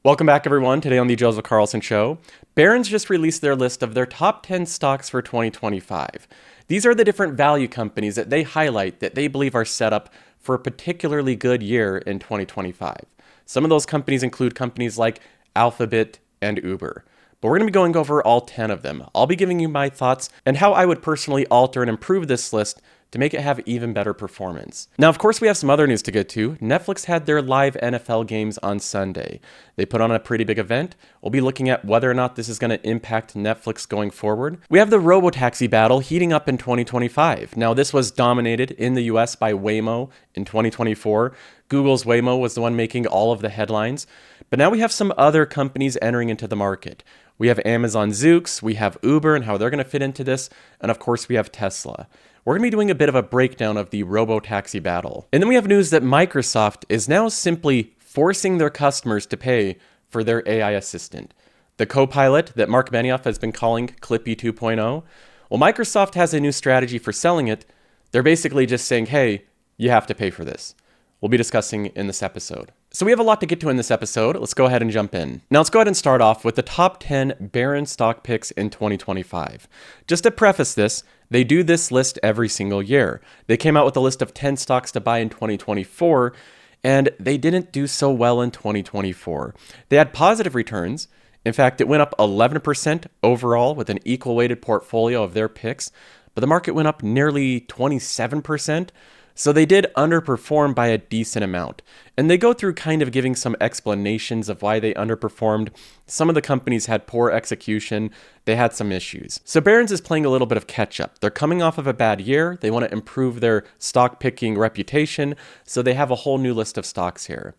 Welcome back, everyone. Today on the Joseph Carlson Show, Barron's just released their list of their top 10 stocks for 2025. These are the different value companies that they highlight that they believe are set up for a particularly good year in 2025. Some of those companies include companies like Alphabet and Uber. But we're going to be going over all 10 of them. I'll be giving you my thoughts and how I would personally alter and improve this list to make it have even better performance. Now, of course, we have some other news to get to. Netflix had their live NFL games on Sunday. They put on a pretty big event. We'll be looking at whether or not this is going to impact Netflix going forward. We have the robotaxi battle heating up in 2025. Now, this was dominated in the US by Waymo in 2024. Google's Waymo was the one making all of the headlines. But now we have some other companies entering into the market. We have Amazon Zoox, we have Uber and how they're going to fit into this, and of course we have Tesla. We're going to be doing a bit of a breakdown of the robotaxi battle. And then we have news that Microsoft is now simply forcing their customers to pay for their AI assistant. The Copilot that Mark Benioff has been calling Clippy 2.0. Well, Microsoft has a new strategy for selling it. They're basically just saying, hey, you have to pay for this. We'll be discussing in this episode. So we have a lot to get to in this episode. Let's go ahead and jump in. Now let's go ahead and start off with the top 10 Barron's stock picks in 2025. Just to preface this, they do this list every single year. They came out with a list of 10 stocks to buy in 2024, and they didn't do so well in 2024. They had positive returns. In fact, it went up 11% overall with an equal weighted portfolio of their picks, but the market went up nearly 27%. So they did underperform by a decent amount. And they go through kind of giving some explanations of why they underperformed. Some of the companies had poor execution. They had some issues. So Barron's is playing a little bit of catch up. They're coming off of a bad year. They want to improve their stock picking reputation. So they have a whole new list of stocks here.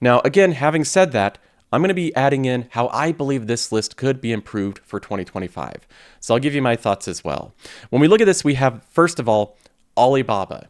Now, again, having said that, I'm going to be adding in how I believe this list could be improved for 2025. So I'll give you my thoughts as well. When we look at this, we have, first of all, Alibaba.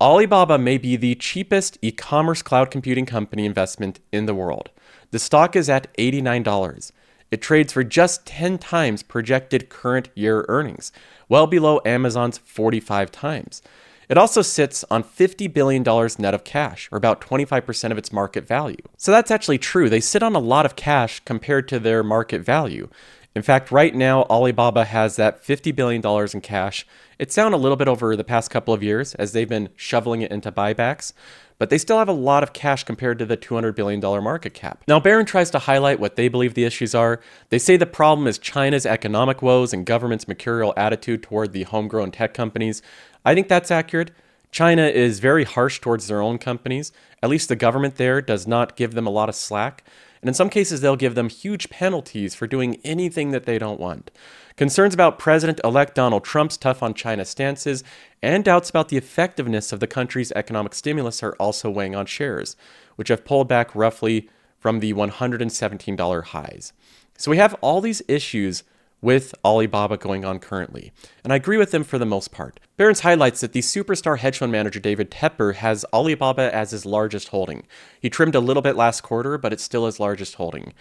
Alibaba may be the cheapest e-commerce cloud computing company investment in the world. The stock is at $89. It trades for just 10 times projected current year earnings, well below Amazon's 45 times. It also sits on $50 billion net of cash, or about 25% of its market value. So that's actually true. They sit on a lot of cash compared to their market value. In fact, right now, Alibaba has that $50 billion in cash. It's down a little bit over the past couple of years as they've been shoveling it into buybacks, but they still have a lot of cash compared to the $200 billion market cap. Now, Barron tries to highlight what they believe the issues are. They say the problem is China's economic woes and government's mercurial attitude toward the homegrown tech companies. I think that's accurate. China is very harsh towards their own companies. At least the government there does not give them a lot of slack. And in some cases, they'll give them huge penalties for doing anything that they don't want. Concerns about President-elect Donald Trump's tough on China stances and doubts about the effectiveness of the country's economic stimulus are also weighing on shares, which have pulled back roughly from the $117 highs. So we have all these issues with Alibaba going on currently, and I agree with them for the most part. Barron's highlights that the superstar hedge fund manager David Tepper has Alibaba as his largest holding. He trimmed a little bit last quarter, but it's still his largest holding.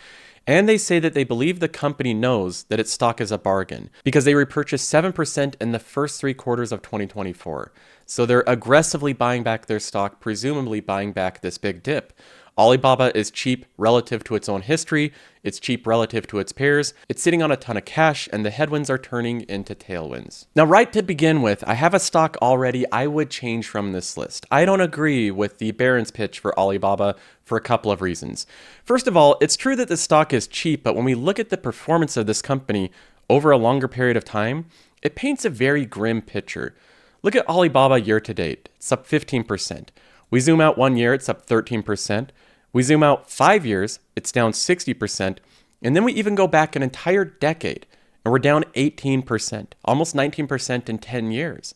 And they say that they believe the company knows that its stock is a bargain because they repurchased 7% in the first 3 quarters of 2024. So they're aggressively buying back their stock, presumably buying back this big dip. Alibaba is cheap relative to its own history, it's cheap relative to its peers, it's sitting on a ton of cash, and the headwinds are turning into tailwinds. Now, right to begin with, I have a stock already I would change from this list. I don't agree with the Barron's pitch for Alibaba for a couple of reasons. First of all, it's true that the stock is cheap, but when we look at the performance of this company over a longer period of time, it paints a very grim picture. Look at Alibaba year to date. It's up 15%. We zoom out 1 year, it's up 13%. We zoom out 5 years, it's down 60%. And then we even go back an entire decade, and we're down 18%, almost 19% in 10 years.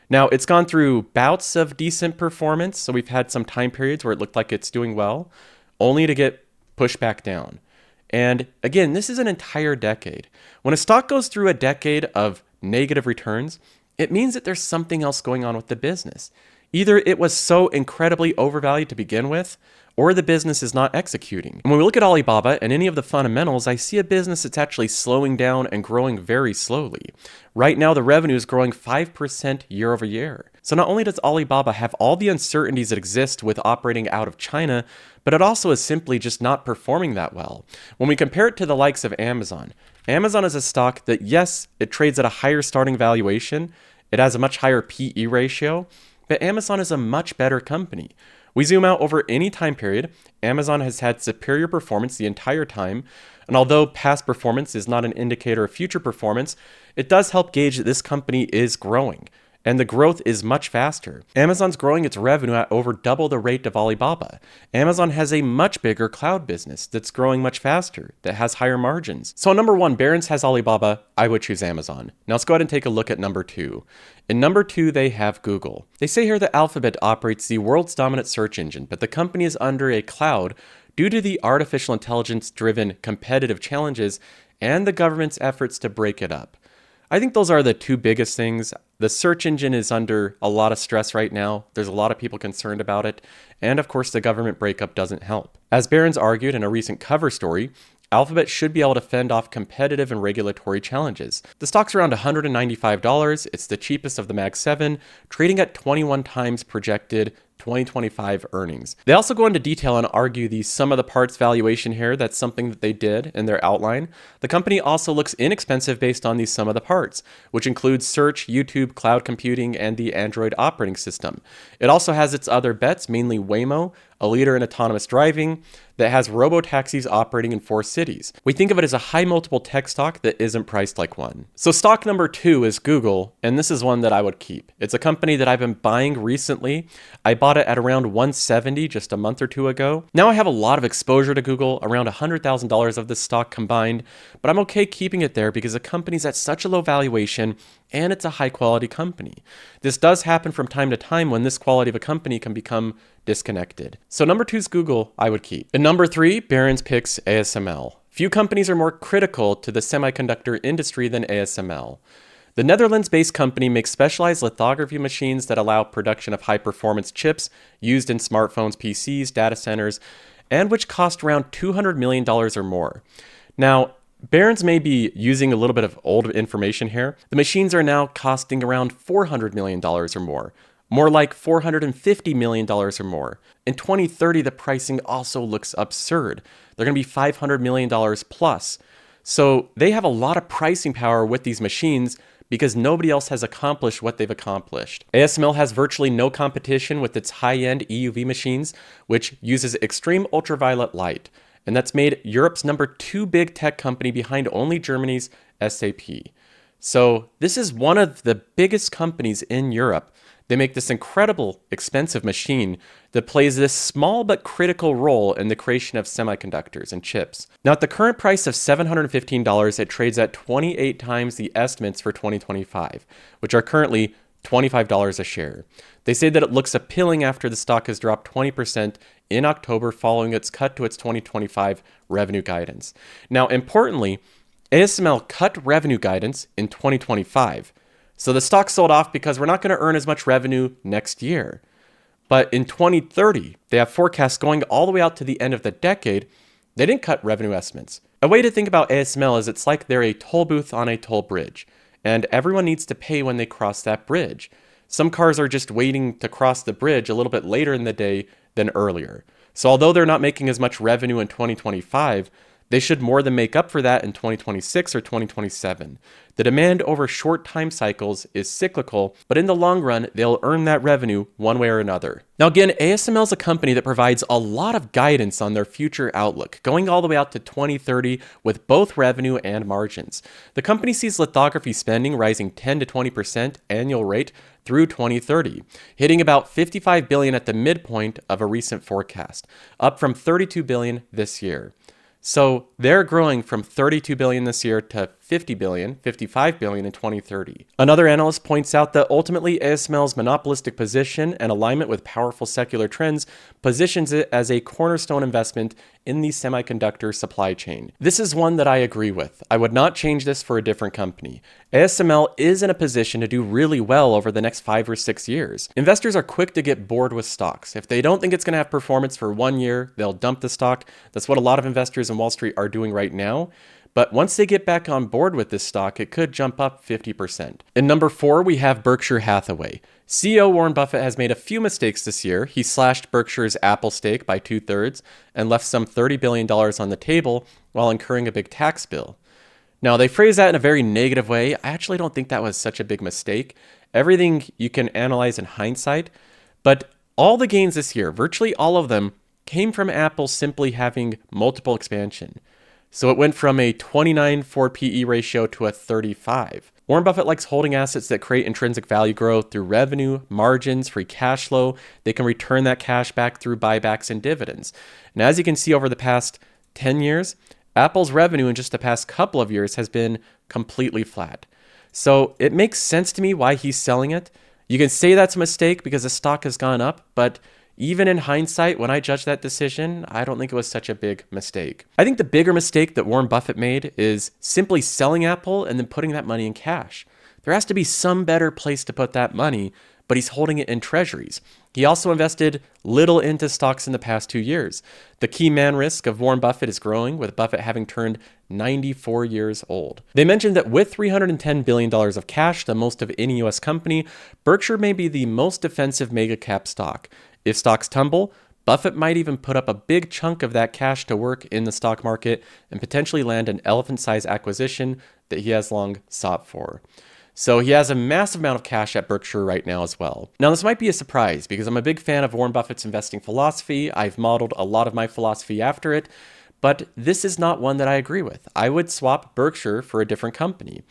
Now, it's gone through bouts of decent performance, so we've had some time periods where it looked like it's doing well, only to get pushed back down. And again, this is an entire decade. When a stock goes through a decade of negative returns, it means that there's something else going on with the business. Either it was so incredibly overvalued to begin with, or the business is not executing. And when we look at Alibaba and any of the fundamentals, I see a business that's actually slowing down and growing very slowly. Right now, the revenue is growing 5% year over year. So not only does Alibaba have all the uncertainties that exist with operating out of China, but it also is simply just not performing that well. When we compare it to the likes of Amazon, Amazon is a stock that, yes, it trades at a higher starting valuation, it has a much higher PE ratio, but Amazon is a much better company. We zoom out over any time period, Amazon has had superior performance the entire time, and although past performance is not an indicator of future performance, it does help gauge that this company is growing. And the growth is much faster. Amazon's growing its revenue at over double the rate of Alibaba. Amazon has a much bigger cloud business that's growing much faster, that has higher margins. So number one, Barron's has Alibaba. I would choose Amazon. Now let's go ahead and take a look at number two. In number two, they have Google. They say here that Alphabet operates the world's dominant search engine, but the company is under a cloud due to the artificial intelligence-driven competitive challenges and the government's efforts to break it up. I think those are the two biggest things. The search engine is under a lot of stress right now. There's a lot of people concerned about it. And of course, the government breakup doesn't help. As Barron's argued in a recent cover story, Alphabet should be able to fend off competitive and regulatory challenges. The stock's around $195. It's the cheapest of the Mag 7, trading at 21 times projected 2025 earnings. They also go into detail and argue the sum of the parts valuation here. That's something that they did in their outline. The company also looks inexpensive based on the sum of the parts, which includes search, YouTube, cloud computing, and the Android operating system. It also has its other bets, mainly Waymo, a leader in autonomous driving that has robo-taxis operating in 4 cities. We think of it as a high multiple tech stock that isn't priced like one. So stock number 2 is Google, and this is one that I would keep. It's a company that I've been buying recently. I bought it at around $170 just a month or two ago. Now I have a lot of exposure to Google, around $100,000 of this stock combined, but I'm okay keeping it there because the company's at such a low valuation and it's a high quality company. This does happen from time to time when this quality of a company can become disconnected. So number 2 is Google, I would keep. And number 3, Barron's picks ASML. Few companies are more critical to the semiconductor industry than ASML. The Netherlands-based company makes specialized lithography machines that allow production of high-performance chips used in smartphones, PCs, data centers, and which cost around $200 million or more. Now, Barron's may be using a little bit of old information here. The machines are now costing around $400 million or more like $450 million or more. In 2030, the pricing also looks absurd. They're going to be $500 million plus. So they have a lot of pricing power with these machines because nobody else has accomplished what they've accomplished. ASML has virtually no competition with its high-end EUV machines, which uses extreme ultraviolet light. And that's made Europe's number 2 big tech company behind only Germany's SAP. So this is one of the biggest companies in Europe. They make this incredible, expensive machine that plays this small but critical role in the creation of semiconductors and chips. Now, at the current price of $715, it trades at 28 times the estimates for 2025, which are currently $25 a share. They say that it looks appealing after the stock has dropped 20% in October following its cut to its 2025 revenue guidance. Now, importantly, ASML cut revenue guidance in 2025. So the stock sold off because we're not going to earn as much revenue next year. But in 2030, they have forecasts going all the way out to the end of the decade. They didn't cut revenue estimates. A way to think about ASML is it's like they're a toll booth on a toll bridge, and everyone needs to pay when they cross that bridge. Some cars are just waiting to cross the bridge a little bit later in the day than earlier. So although they're not making as much revenue in 2025, they should more than make up for that in 2026 or 2027. The demand over short time cycles is cyclical, but in the long run, they'll earn that revenue one way or another. Now again, ASML is a company that provides a lot of guidance on their future outlook, going all the way out to 2030 with both revenue and margins. The company sees lithography spending rising 10 to 20% annual rate through 2030, hitting about $55 billion at the midpoint of a recent forecast, up from $32 billion this year. So they're growing from $32 billion this year to $50 billion, $55 billion in 2030. Another analyst points out that ultimately ASML's monopolistic position and alignment with powerful secular trends positions it as a cornerstone investment in the semiconductor supply chain. This is one that I agree with. I would not change this for a different company. ASML is in a position to do really well over the next 5 or 6 years. Investors are quick to get bored with stocks. If they don't think it's going to have performance for 1 year, they'll dump the stock. That's what a lot of investors in Wall Street are doing right now. but once they get back on board with this stock, it could jump up 50%. In number 4, we have Berkshire Hathaway. CEO Warren Buffett has made a few mistakes this year. He slashed Berkshire's Apple stake by 2/3 and left some $30 billion on the table while incurring a big tax bill. Now, they phrase that in a very negative way. I actually don't think that was such a big mistake. Everything you can analyze in hindsight, but all the gains this year, virtually all of them, came from Apple simply having multiple expansion. So it went from a 29 for PE ratio to a 35. Warren Buffett likes holding assets that create intrinsic value growth through revenue, margins, free cash flow. They can return that cash back through buybacks and dividends. And as you can see over the past 10 years, Apple's revenue in just the past couple of years has been completely flat. So it makes sense to me why he's selling it. You can say that's a mistake because the stock has gone up, but even in hindsight, when I judge that decision, I don't think it was such a big mistake. I think the bigger mistake that Warren Buffett made is simply selling Apple and then putting that money in cash. There has to be some better place to put that money, but he's holding it in treasuries. He also invested little into stocks in the past 2 years. The key man risk of Warren Buffett is growing, with Buffett having turned 94 years old. They mentioned that with $310 billion of cash, the most of any US company, Berkshire may be the most defensive mega cap stock. If stocks tumble, Buffett might even put up a big chunk of that cash to work in the stock market and potentially land an elephant-sized acquisition that he has long sought for. So he has a massive amount of cash at Berkshire right now as well. Now, this might be a surprise because I'm a big fan of Warren Buffett's investing philosophy. I've modeled a lot of my philosophy after it, but this is not one that I agree with. I would swap Berkshire for a different company.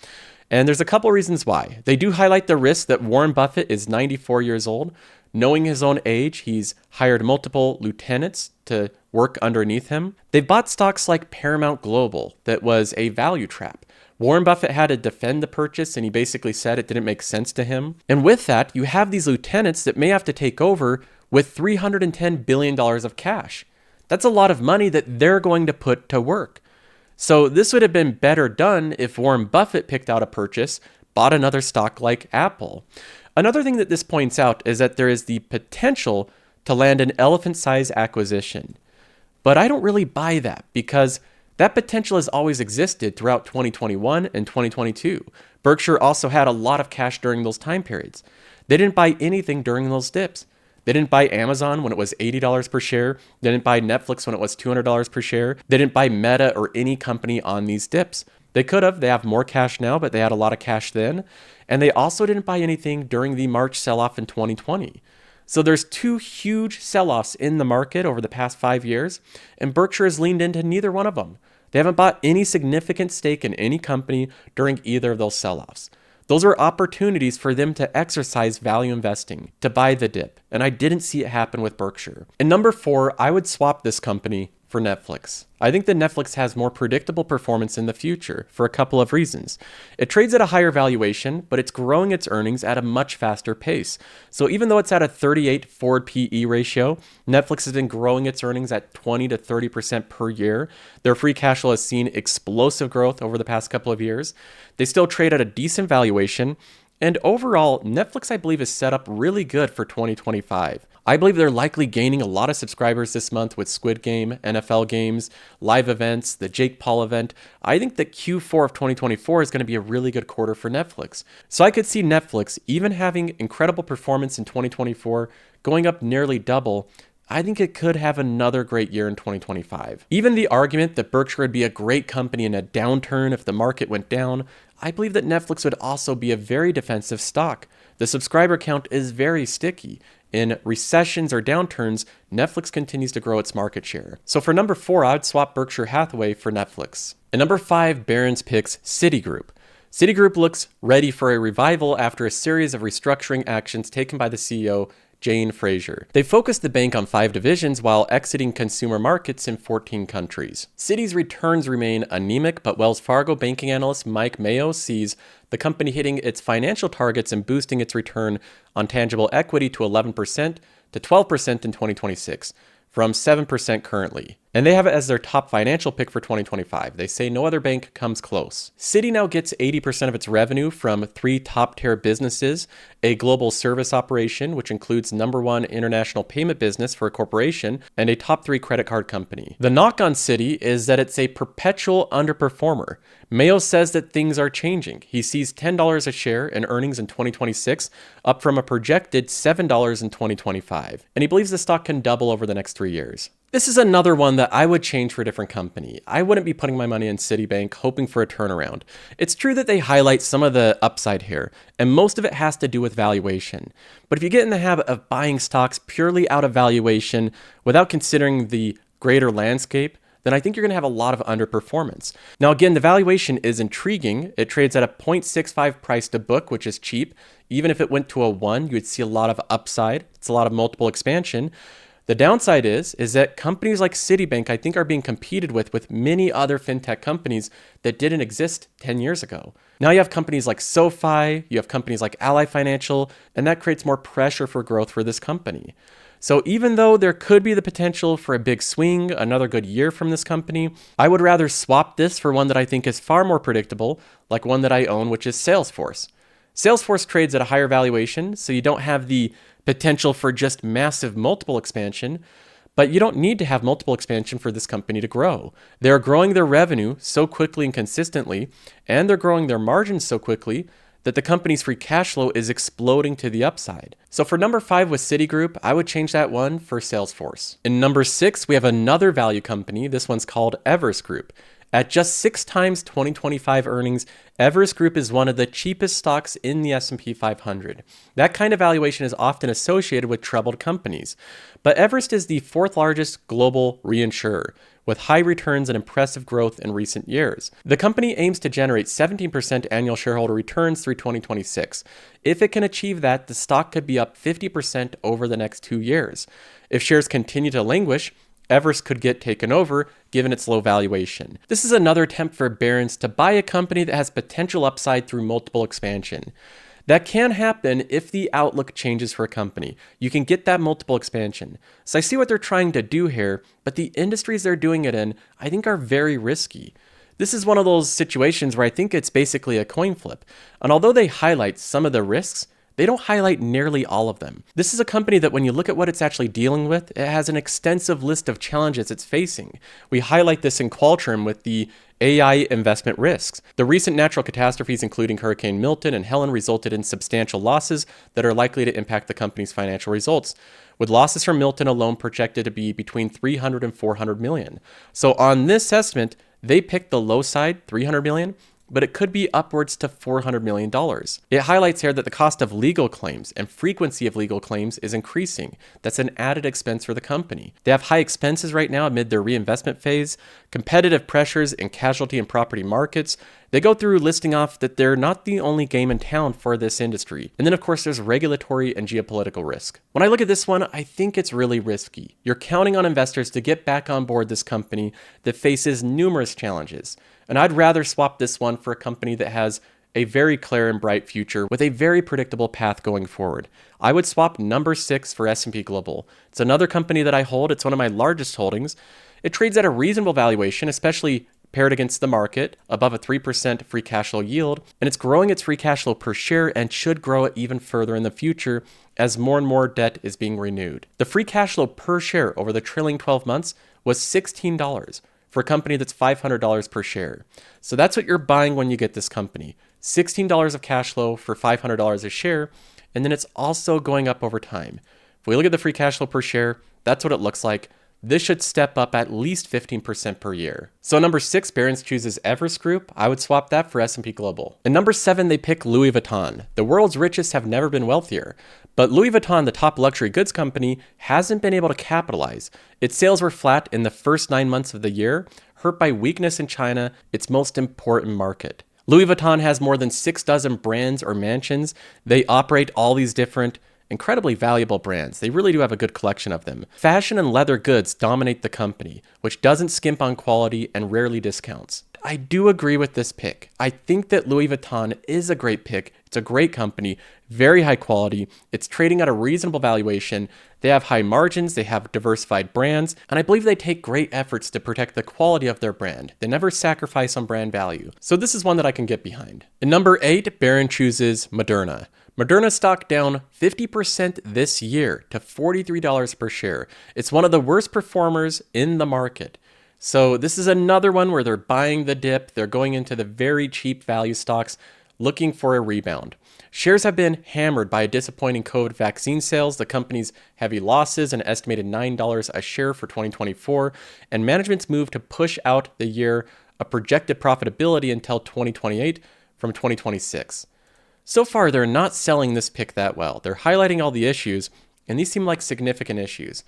And there's a couple reasons why. They do highlight the risk that Warren Buffett is 94 years old. Knowing his own age, he's hired multiple lieutenants to work underneath him. They've bought stocks like Paramount Global that was a value trap. Warren Buffett had to defend the purchase, and he basically said it didn't make sense to him. And with that, you have these lieutenants that may have to take over with $310 billion of cash. That's a lot of money that they're going to put to work. So this would have been better done if Warren Buffett picked out a purchase, bought another stock like Apple. Another thing that this points out is that there is the potential to land an elephant-sized acquisition. But I don't really buy that because that potential has always existed throughout 2021 and 2022. Berkshire also had a lot of cash during those time periods. They didn't buy anything during those dips. They didn't buy Amazon when it was $80 per share. They didn't buy Netflix when it was $200 per share. They didn't buy Meta or any company on these dips. They could have. They have more cash now, but they had a lot of cash then. And they also didn't buy anything during the March sell-off in 2020. So there's two huge sell-offs in the market over the past 5 years, and Berkshire has leaned into neither one of them. They haven't bought any significant stake in any company during either of those sell-offs. Those are opportunities for them to exercise value investing, to buy the dip, and I didn't see it happen with Berkshire. And number 4, I would swap this company for Netflix. I think that Netflix has more predictable performance in the future for a couple of reasons. It trades at a higher valuation, but it's growing its earnings at a much faster pace. So even though it's at a 38 forward PE ratio, Netflix has been growing its earnings at 20 to 30% per year. Their free cash flow has seen explosive growth over the past couple of years. They still trade at a decent valuation. And overall, Netflix, I believe, is set up really good for 2025. I believe they're likely gaining a lot of subscribers this month with Squid Game, NFL games, live events, the Jake Paul event. I think that Q4 of 2024 is going to be a really good quarter for Netflix. So I could see Netflix, even having incredible performance in 2024, going up nearly double. I think it could have another great year in 2025. Even the argument that Berkshire would be a great company in a downturn if the market went down, I believe that Netflix would also be a very defensive stock. The subscriber count is very sticky. In recessions or downturns, Netflix continues to grow its market share. So for number 4, I would swap Berkshire Hathaway for Netflix. And number 5, Barron's picks Citigroup. Citigroup looks ready for a revival after a series of restructuring actions taken by the CEO, Jane Fraser. They focused the bank on 5 divisions while exiting consumer markets in 14 countries. Citi's returns remain anemic, but Wells Fargo banking analyst Mike Mayo sees the company hitting its financial targets and boosting its return on tangible equity to 11% to 12% in 2026, from 7% currently. and they have it as their top financial pick for 2025. They say no other bank comes close. Citi now gets 80% of its revenue from 3 top-tier businesses, a global service operation, which includes #1 international payment business for a corporation, and a top 3 credit card company. The knock on Citi is that it's a perpetual underperformer. Mayo says that things are changing. He sees $10 a share in earnings in 2026, up from a projected $7 in 2025. And he believes the stock can double over the next 3 years. This is another one that I would change for a different company. I wouldn't be putting my money in Citibank hoping for a turnaround. It's true that they highlight some of the upside here, and most of it has to do with valuation. But if you get in the habit of buying stocks purely out of valuation without considering the greater landscape, then I think you're going to have a lot of underperformance. Now, again, the valuation is intriguing. It trades at a 0.65 price to book, which is cheap. Even if it went to a 1, you would see a lot of upside. It's a lot of multiple expansion. The downside is that companies like Citibank, I think, are being competed with many other fintech companies that didn't exist 10 years ago. Now you have companies like SoFi, you have companies like Ally Financial, and that creates more pressure for growth for this company. So even though there could be the potential for a big swing, another good year from this company, I would rather swap this for one that I think is far more predictable, like one that I own, which is Salesforce. Salesforce trades at a higher valuation, so you don't have the potential for just massive multiple expansion, but you don't need to have multiple expansion for this company to grow. They're growing their revenue so quickly and consistently, and they're growing their margins so quickly that the company's free cash flow is exploding to the upside. So for number 5 with Citigroup, I would change that one for Salesforce. In number 6, we have another value company. This one's called Everest Group. At just 6 times 2025 earnings, Everest Group is one of the cheapest stocks in the S&P 500. That kind of valuation is often associated with troubled companies. But Everest is the 4th largest global reinsurer, with high returns and impressive growth in recent years. The company aims to generate 17% annual shareholder returns through 2026. If it can achieve that, the stock could be up 50% over the next 2 years. If shares continue to languish, Everest could get taken over given its low valuation. This is another attempt for Barron's to buy a company that has potential upside through multiple expansion. That can happen if the outlook changes for a company. You can get that multiple expansion. So I see what they're trying to do here, but the industries they're doing it in, I think, are very risky. This is one of those situations where I think it's basically a coin flip. And although they highlight some of the risks, they don't highlight nearly all of them. This is a company that when you look at what it's actually dealing with, it has an extensive list of challenges it's facing. We highlight this in Qualtrim with the AI investment risks. The recent natural catastrophes, including Hurricane Milton and Helen, resulted in substantial losses that are likely to impact the company's financial results, with losses from Milton alone projected to be between 300 and 400 million. So on this estimate, they picked the low side, 300 million, but it could be upwards to $400 million. It highlights here that the cost of legal claims and frequency of legal claims is increasing. That's an added expense for the company. They have high expenses right now amid their reinvestment phase, competitive pressures in casualty and property markets. They go through listing off that they're not the only game in town for this industry. And then, of course, there's regulatory and geopolitical risk. When I look at this one, I think it's really risky. You're counting on investors to get back on board this company that faces numerous challenges. And I'd rather swap this one for a company that has a very clear and bright future with a very predictable path going forward. I would swap number 6 for S&P Global. It's another company that I hold. It's one of my largest holdings. It trades at a reasonable valuation, especially paired against the market, above a 3% free cash flow yield, and it's growing its free cash flow per share and should grow it even further in the future as more and more debt is being renewed. The free cash flow per share over the trailing 12 months was $16 for a company that's $500 per share. So that's what you're buying when you get this company. $16 of cash flow for $500 a share, and then it's also going up over time. If we look at the free cash flow per share, that's what it looks like. This should step up at least 15% per year. So number 6, Barron's chooses Everest Group. I would swap that for S&P Global. And number 7, they pick Louis Vuitton. The world's richest have never been wealthier. But Louis Vuitton, the top luxury goods company, hasn't been able to capitalize. Its sales were flat in the first 9 months of the year, hurt by weakness in China, its most important market. Louis Vuitton has more than 6 dozen brands or mansions. They operate all these different incredibly valuable brands. They really do have a good collection of them. Fashion and leather goods dominate the company, which doesn't skimp on quality and rarely discounts. I do agree with this pick. I think that Louis Vuitton is a great pick. It's a great company, very high quality. It's trading at a reasonable valuation. They have high margins, they have diversified brands, and I believe they take great efforts to protect the quality of their brand. They never sacrifice on brand value. So this is one that I can get behind. In number 8, Barron chooses Moderna. Moderna stock down 50% this year to $43 per share. It's one of the worst performers in the market. So this is another one where they're buying the dip. They're going into the very cheap value stocks looking for a rebound. Shares have been hammered by disappointing COVID vaccine sales, the company's heavy losses, an estimated $9 a share for 2024, and management's move to push out the year of projected profitability until 2028 from 2026. So far, they're not selling this pick that well. They're highlighting all the issues, and these seem like significant issues.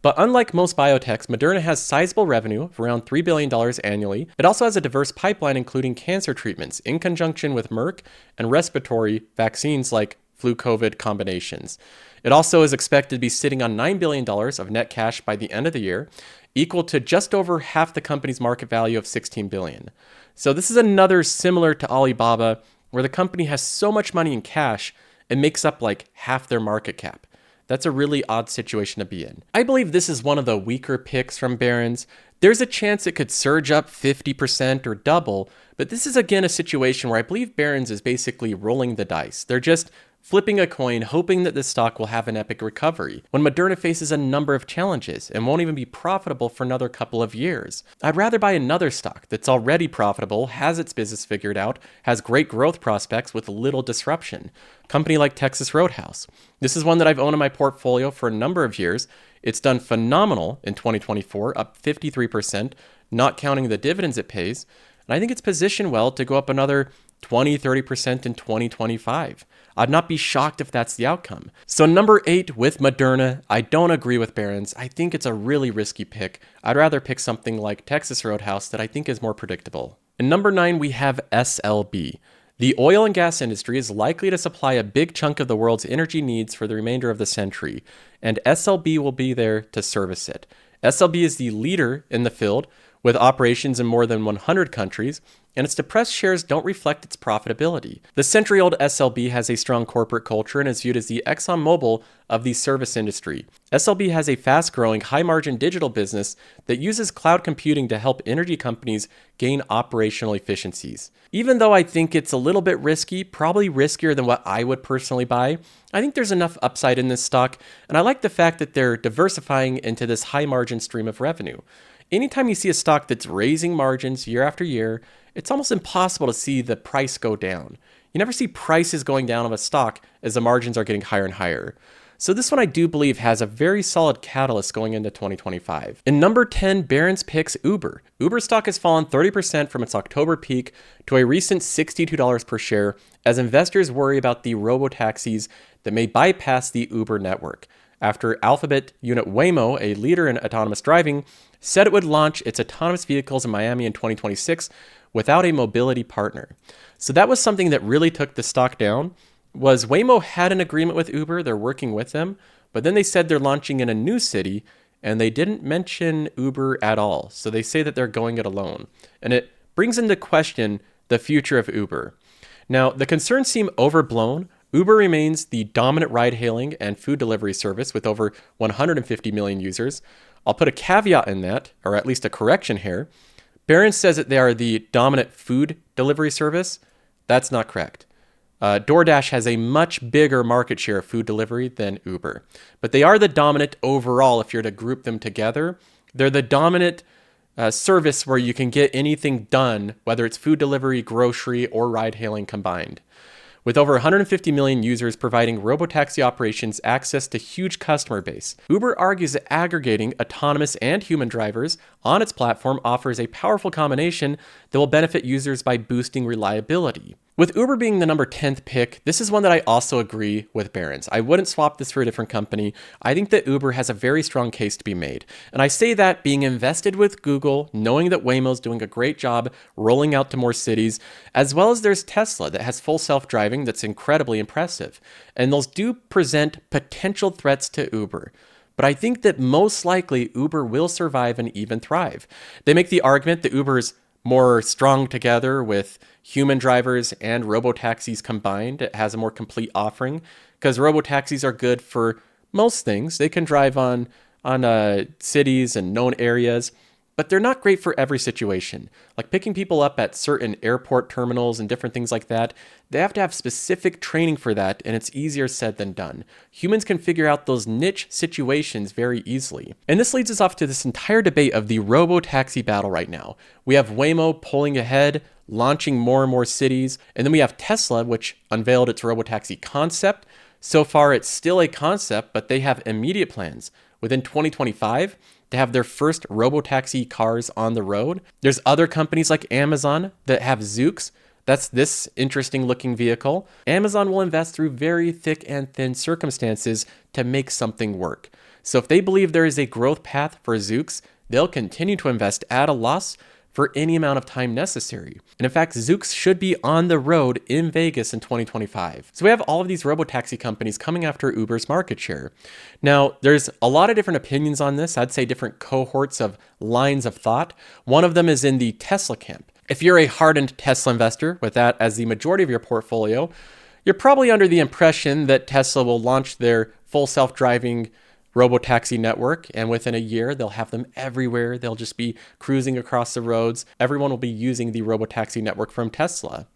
But unlike most biotechs, Moderna has sizable revenue of around $3 billion annually. It also has a diverse pipeline, including cancer treatments in conjunction with Merck and respiratory vaccines like flu-COVID combinations. It also is expected to be sitting on $9 billion of net cash by the end of the year, equal to just over half the company's market value of $16 billion. So this is another similar to Alibaba, where the company has so much money in cash, it makes up like half their market cap. That's a really odd situation to be in. I believe this is one of the weaker picks from Barron's. There's a chance it could surge up 50% or double, but this is again a situation where I believe Barron's is basically rolling the dice. They're just flipping a coin, hoping that this stock will have an epic recovery, when Moderna faces a number of challenges and won't even be profitable for another couple of years. I'd rather buy another stock that's already profitable, has its business figured out, has great growth prospects with little disruption. A company like Texas Roadhouse. This is one that I've owned in my portfolio for a number of years. It's done phenomenal in 2024, up 53%, not counting the dividends it pays. And I think it's positioned well to go up another 20-30% in 2025. I'd not be shocked if that's the outcome. So number 8 with Moderna, I don't agree with Barron's. I think it's a really risky pick. I'd rather pick something like Texas Roadhouse that I think is more predictable. In number 9, we have SLB. The oil and gas industry is likely to supply a big chunk of the world's energy needs for the remainder of the century, and SLB will be there to service it. SLB is the leader in the field, with operations in more than 100 countries, and its depressed shares don't reflect its profitability. The century-old SLB has a strong corporate culture and is viewed as the ExxonMobil of the service industry. SLB has a fast-growing, high-margin digital business that uses cloud computing to help energy companies gain operational efficiencies. Even though I think it's a little bit risky, probably riskier than what I would personally buy, I think there's enough upside in this stock, and I like the fact that they're diversifying into this high-margin stream of revenue. Anytime you see a stock that's raising margins year after year, it's almost impossible to see the price go down. You never see prices going down of a stock as the margins are getting higher and higher. So this one I do believe has a very solid catalyst going into 2025. In number 10, Barron's picks Uber. Uber stock has fallen 30% from its October peak to a recent $62 per share as investors worry about the robotaxis that may bypass the Uber network, after Alphabet unit Waymo, a leader in autonomous driving, said it would launch its autonomous vehicles in Miami in 2026 without a mobility partner. So that was something that really took the stock down. Was Waymo had an agreement with Uber, they're working with them, but then they said they're launching in a new city, and they didn't mention Uber at all. So they say that they're going it alone. And it brings into question the future of Uber. Now, the concerns seem overblown. Uber remains the dominant ride-hailing and food delivery service with over 150 million users. I'll put a caveat in that, or at least a correction here. Barron's says that they are the dominant food delivery service. That's not correct. DoorDash has a much bigger market share of food delivery than Uber. But they are the dominant overall if you're to group them together. They're the dominant service where you can get anything done, whether it's food delivery, grocery, or ride-hailing combined. With over 150 million users providing robotaxi operations access to huge customer base, Uber argues that aggregating autonomous and human drivers on its platform offers a powerful combination that will benefit users by boosting reliability. With Uber being the number 10th pick, this is one that I also agree with Barron's. I wouldn't swap this for a different company. I think that Uber has a very strong case to be made. And I say that being invested with Google, knowing that Waymo's doing a great job rolling out to more cities, as well as there's Tesla that has full self-driving that's incredibly impressive. And those do present potential threats to Uber. But I think that most likely Uber will survive and even thrive. They make the argument that Uber's more strong together with human drivers and robotaxis combined. It has a more complete offering because robotaxis are good for most things. They can drive on cities and known areas, but they're not great for every situation. Like picking people up at certain airport terminals and different things like that, they have to have specific training for that, and it's easier said than done. Humans can figure out those niche situations very easily. And this leads us off to this entire debate of the robo-taxi battle right now. We have Waymo pulling ahead, launching more and more cities, and then we have Tesla, which unveiled its robo-taxi concept. So far, it's still a concept, but they have immediate plans within 2025 to have their first robotaxi cars on the road. There's other companies like Amazon that have Zoox. That's this interesting looking vehicle. Amazon will invest through very thick and thin circumstances to make something work. So if they believe there is a growth path for Zoox, they'll continue to invest at a loss for any amount of time necessary. And in fact, Zoox should be on the road in Vegas in 2025. So we have all of these robotaxi companies coming after Uber's market share. Now, there's a lot of different opinions on this. I'd say different cohorts of lines of thought. One of them is in the Tesla camp. If you're a hardened Tesla investor with that as the majority of your portfolio, you're probably under the impression that Tesla will launch their full self-driving robotaxi network, and within a year, they'll have them everywhere. They'll just be cruising across the roads. Everyone will be using the robotaxi network from Tesla.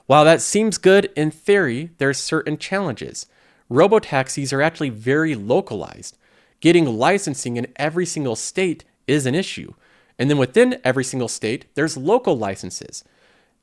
While that seems good in theory, there's certain challenges. Robotaxis are actually very localized. Getting licensing in every single state is an issue. And then within every single state, there's local licenses.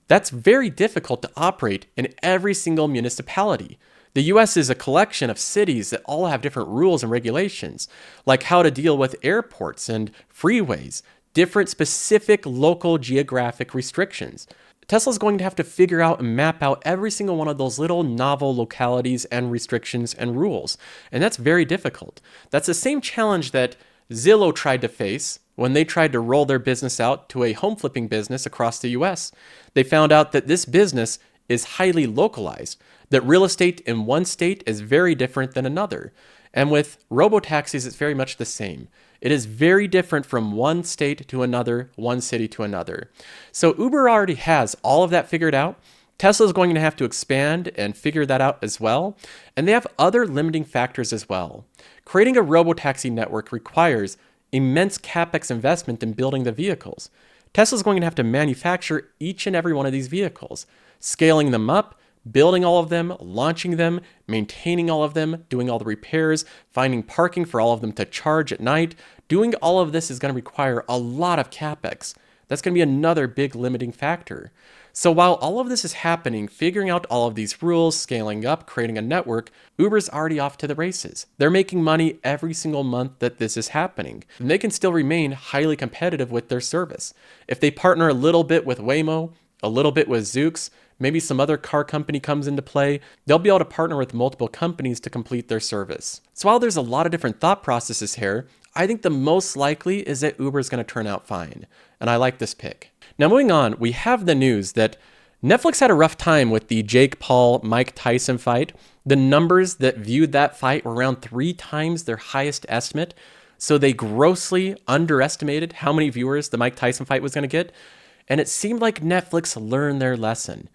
That's very difficult to operate in every single municipality. The US is a collection of cities that all have different rules and regulations, like how to deal with airports and freeways, different specific local geographic restrictions. Tesla's going to have to figure out and map out every single one of those little novel localities and restrictions and rules. And that's very difficult. That's the same challenge that Zillow tried to face when they tried to roll their business out to a home flipping business across the US. They found out that this business is highly localized, that real estate in one state is very different than another. And with robotaxis, it's very much the same. It is very different from one state to another, one city to another. So Uber already has all of that figured out. Tesla is going to have to expand and figure that out as well. And they have other limiting factors as well. Creating a robotaxi network requires immense capex investment in building the vehicles. Tesla's going to have to manufacture each and every one of these vehicles, scaling them up, building all of them, launching them, maintaining all of them, doing all the repairs, finding parking for all of them to charge at night. Doing all of this is going to require a lot of capex. That's going to be another big limiting factor. So while all of this is happening, figuring out all of these rules, scaling up, creating a network, Uber's already off to the races. They're making money every single month that this is happening, and they can still remain highly competitive with their service. If they partner a little bit with Waymo, a little bit with Zoox, maybe some other car company comes into play, they'll be able to partner with multiple companies to complete their service. So while there's a lot of different thought processes here, I think the most likely is that Uber is going to turn out fine. And I like this pick. Now moving on, we have the news that Netflix had a rough time with the Jake Paul-Mike Tyson fight. The numbers that viewed that fight were around 3 times their highest estimate. So they grossly underestimated how many viewers the Mike Tyson fight was going to get. And it seemed like Netflix learned their lesson.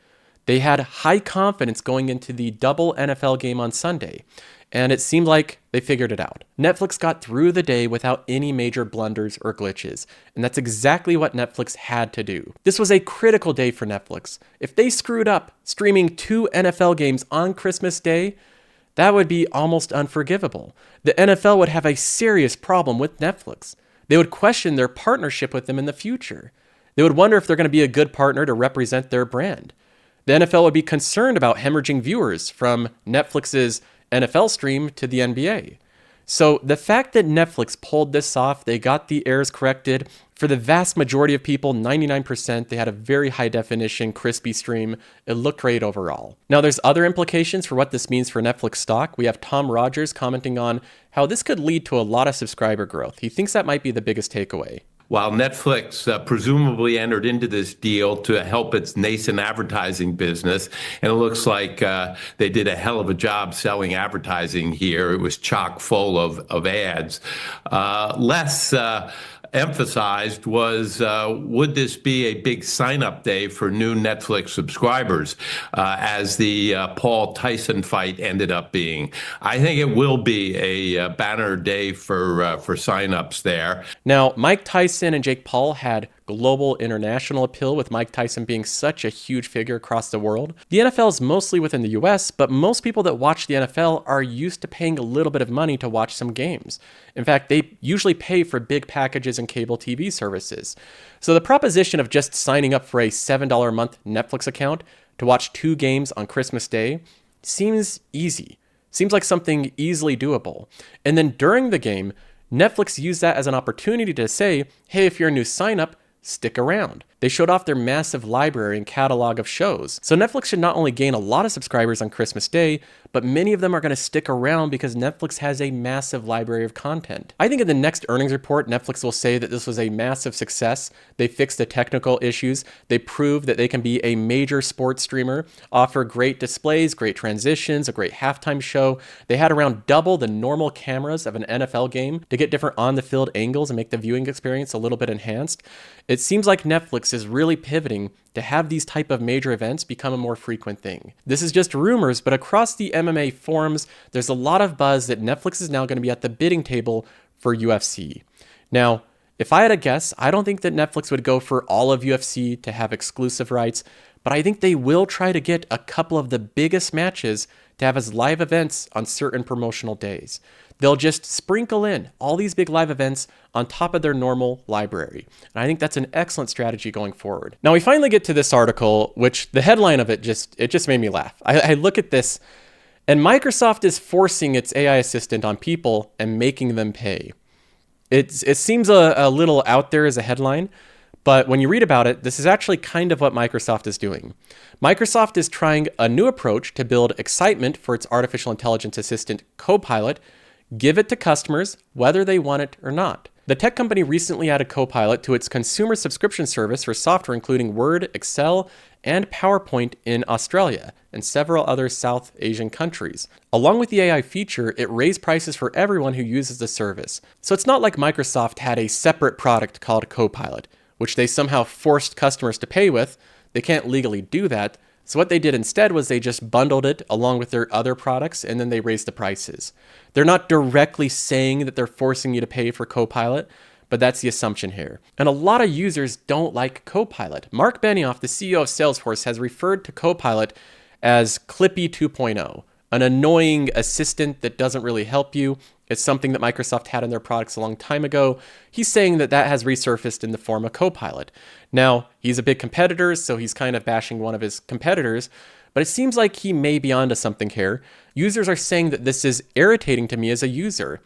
They had high confidence going into the double NFL game on Sunday, and it seemed like they figured it out. Netflix got through the day without any major blunders or glitches, and that's exactly what Netflix had to do. This was a critical day for Netflix. If they screwed up streaming 2 NFL games on Christmas Day, that would be almost unforgivable. The NFL would have a serious problem with Netflix. They would question their partnership with them in the future. They would wonder if they're going to be a good partner to represent their brand. The NFL would be concerned about hemorrhaging viewers from Netflix's NFL stream to the NBA. So the fact that Netflix pulled this off, they got the errors corrected. For the vast majority of people, 99%, they had a very high definition, crispy stream. It looked great overall. Now there's other implications for what this means for Netflix stock. We have Tom Rogers commenting on how this could lead to a lot of subscriber growth. He thinks that might be the biggest takeaway. While Netflix presumably entered into this deal to help its nascent advertising business, and it looks like they did a hell of a job selling advertising here. It was chock full of ads. Less emphasized was would this be a big sign-up day for new Netflix subscribers, as the Paul Tyson fight ended up being? I think it will be a banner day for sign-ups there. Now, Mike Tyson and Jake Paul had global international appeal, with Mike Tyson being such a huge figure across the world. The NFL is mostly within the US, but most people that watch the NFL are used to paying a little bit of money to watch some games. In fact, they usually pay for big packages and cable TV services. So the proposition of just signing up for a $7 a month Netflix account to watch 2 games on Christmas Day seems easy. Seems like something easily doable. And then during the game, Netflix used that as an opportunity to say, hey, if you're a new sign-up, stick around. They showed off their massive library and catalog of shows. So Netflix should not only gain a lot of subscribers on Christmas Day, but many of them are going to stick around because Netflix has a massive library of content. I think in the next earnings report, Netflix will say that this was a massive success. They fixed the technical issues. They proved that they can be a major sports streamer, offer great displays, great transitions, a great halftime show. They had around double the normal cameras of an NFL game to get different on-the-field angles and make the viewing experience a little bit enhanced. It seems like Netflix is really pivoting to have these type of major events become a more frequent thing. This is just rumors, but across the MMA forums, there's a lot of buzz that Netflix is now going to be at the bidding table for UFC. Now, if I had a guess, I don't think that Netflix would go for all of UFC to have exclusive rights, but I think they will try to get a couple of the biggest matches to have as live events on certain promotional days. They'll just sprinkle in all these big live events on top of their normal library. And I think that's an excellent strategy going forward. Now we finally get to this article, which the headline of it just made me laugh. I look at this, and Microsoft is forcing its AI assistant on people and making them pay. It seems a little out there as a headline, but when you read about it, this is actually kind of what Microsoft is doing. Microsoft is trying a new approach to build excitement for its artificial intelligence assistant, Copilot, give it to customers whether they want it or not. The tech company recently added Copilot to its consumer subscription service for software including Word, Excel, and PowerPoint in Australia and several other South Asian countries. Along with the AI feature, it raised prices for everyone who uses the service. So it's not like Microsoft had a separate product called Copilot, which they somehow forced customers to pay with. They can't legally do that. So what they did instead was they just bundled it along with their other products, and then they raised the prices. They're not directly saying that they're forcing you to pay for Copilot, but that's the assumption here. And a lot of users don't like Copilot. Mark Benioff, the CEO of Salesforce, has referred to Copilot as Clippy 2.0, an annoying assistant that doesn't really help you. It's something that Microsoft had in their products a long time ago. He's saying that that has resurfaced in the form of Copilot. Now, he's a big competitor, so he's kind of bashing one of his competitors, but it seems like he may be onto something here. Users are saying that this is irritating to me as a user.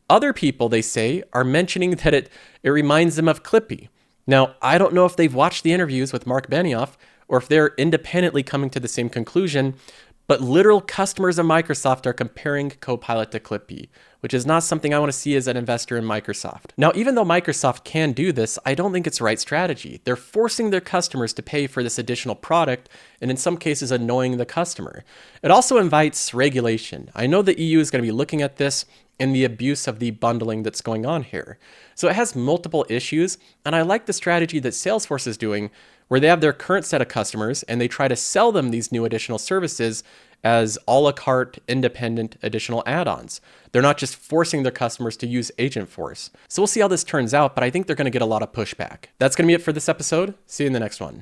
Other people, they say, are mentioning that it reminds them of Clippy. Now, I don't know if they've watched the interviews with Mark Benioff or if they're independently coming to the same conclusion, but literal customers of Microsoft are comparing Copilot to Clippy, which is not something I want to see as an investor in Microsoft. Now, even though Microsoft can do this, I don't think it's the right strategy. They're forcing their customers to pay for this additional product, and in some cases annoying the customer. It also invites regulation. I know the EU is going to be looking at this and the abuse of the bundling that's going on here. So it has multiple issues, and I like the strategy that Salesforce is doing, where they have their current set of customers and they try to sell them these new additional services as a la carte, independent additional add-ons. They're not just forcing their customers to use Agentforce. So we'll see how this turns out, but I think they're going to get a lot of pushback. That's going to be it for this episode. See you in the next one.